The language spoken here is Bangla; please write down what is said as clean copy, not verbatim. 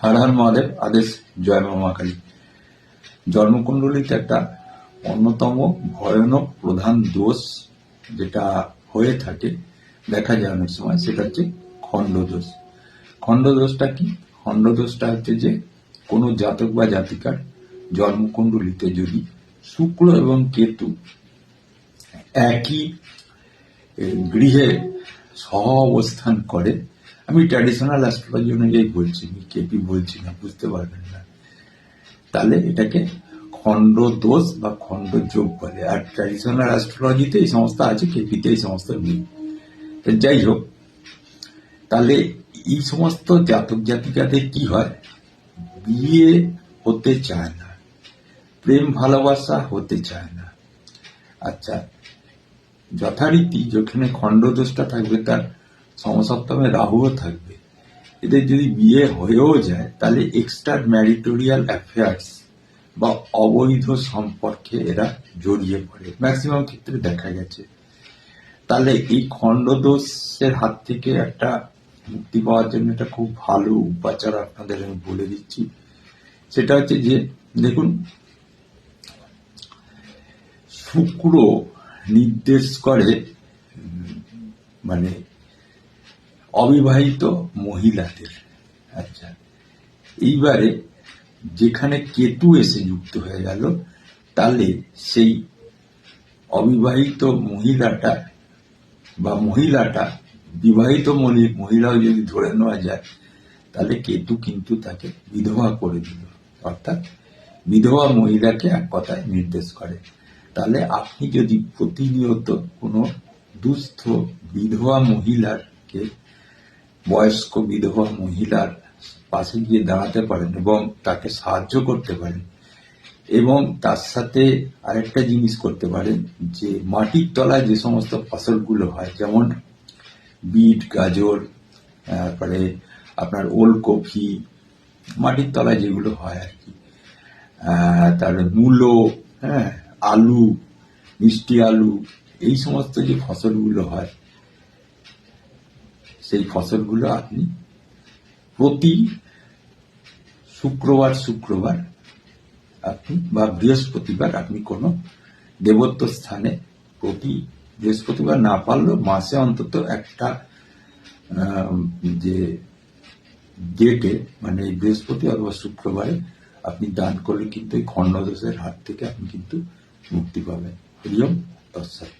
হর হর মহাদেব। আদেশ জয় মা মা কালী। জন্মকুণ্ডলিতে একটা অন্যতম ভয়ানক প্রধান দোষ যেটা হয়ে থাকে, দেখা যায় অনেক সময়, সেটা হচ্ছে খণ্ডদোষ। খণ্ডদোষটা কি? খণ্ডদোষটা হচ্ছে যে কোনো জাতক বা জাতিকার জন্মকুণ্ডলিতে যদি শুক্র এবং কেতু একই গৃহে সহ অবস্থান করে, আমি ট্র্যাডিশনাল অ্যাস্ট্রোলজি অনুযায়ী বলছি, আমি কেপি বলছি না, বুঝতে পারবেন না, তাহলে এটাকে খণ্ড দোষ বা খণ্ড যোগ বলে। আর ট্র্যাডিশনাল অ্যাস্ট্রোলজিতে এই সমস্ত আছে, কেপিতে এই সমস্ত নেই। যাই হোক, তাহলে এই সমস্ত জাতক জাতিকাদের কি হয়, বিয়ে হতে চায় না, প্রেম ভালোবাসা হতে চায় না। আচ্ছা, যথারীতি যেখানে খণ্ডদোষটা থাকবে তার সমসপ্তমে রাহুও থাকবে। এদের যদি বিয়ে হয়েও যায় তাহলে এক্সট্রা ম্যারিটোরিয়াল অ্যাফেয়ার্স বা অবৈধ সম্পর্কে এরা জড়িয়ে পড়ে, ম্যাক্সিমাম ক্ষেত্রে দেখা গেছে। তাহলে এই খণ্ডদোষের হাত থেকে একটা মুক্তি পাওয়ার জন্য একটা খুব ভালো উপাচার আপনাদের আমি বলে দিচ্ছি। সেটা হচ্ছে যে, দেখুন, শুক্র নির্দেশ করে মানে অবিবাহিত মহিলাদের। আচ্ছা, এইবারে যেখানে কেতু এসে যুক্ত হয়ে গেল, তাহলে সেই অবিবাহিত মহিলাটা বা মহিলাটা বিবাহিত মহিলাও যদি ধরে নেওয়া যায়, তাহলে কেতু কিন্তু তাকে বিধবা করে দিল, অর্থাৎ বিধবা মহিলাকে এক কথায় নির্দেশ করে। তাহলে আপনি যদি প্রতিনিয়ত কোনো দুস্থ বিধবা মহিলাকে, বয়স্ক বিধবা মহিলার পাশে গিয়ে দাঁড়াতে পারেন এবং তাকে সাহায্য করতে পারেন, এবং তার সাথে আরেকটা জিনিস করতে পারেন, যে মাটির তলায় যে সমস্ত ফসলগুলো হয়, যেমন বিট, গাজর, তারপরে আপনার ওলকপি, মাটির তলায় যেগুলো হয় আর কি, তারপরে মূলো, আলু, মিষ্টি আলু, এই সমস্ত যে ফসলগুলো হয়, সেই ফসলগুলো আপনি প্রতি শুক্রবার আপনি বা বৃহস্পতিবার আপনি কোনো দেবত্ব স্থানে, প্রতি বৃহস্পতিবার না পারলেও মাসে অন্তত একটা যে ডেটে, মানে বৃহস্পতি অথবা শুক্রবারে আপনি দান করলে কিন্তু এই খণ্ডদোষের হাত থেকে আপনি কিন্তু মুক্তি পাবেন। হরি ওম তৎসৎ।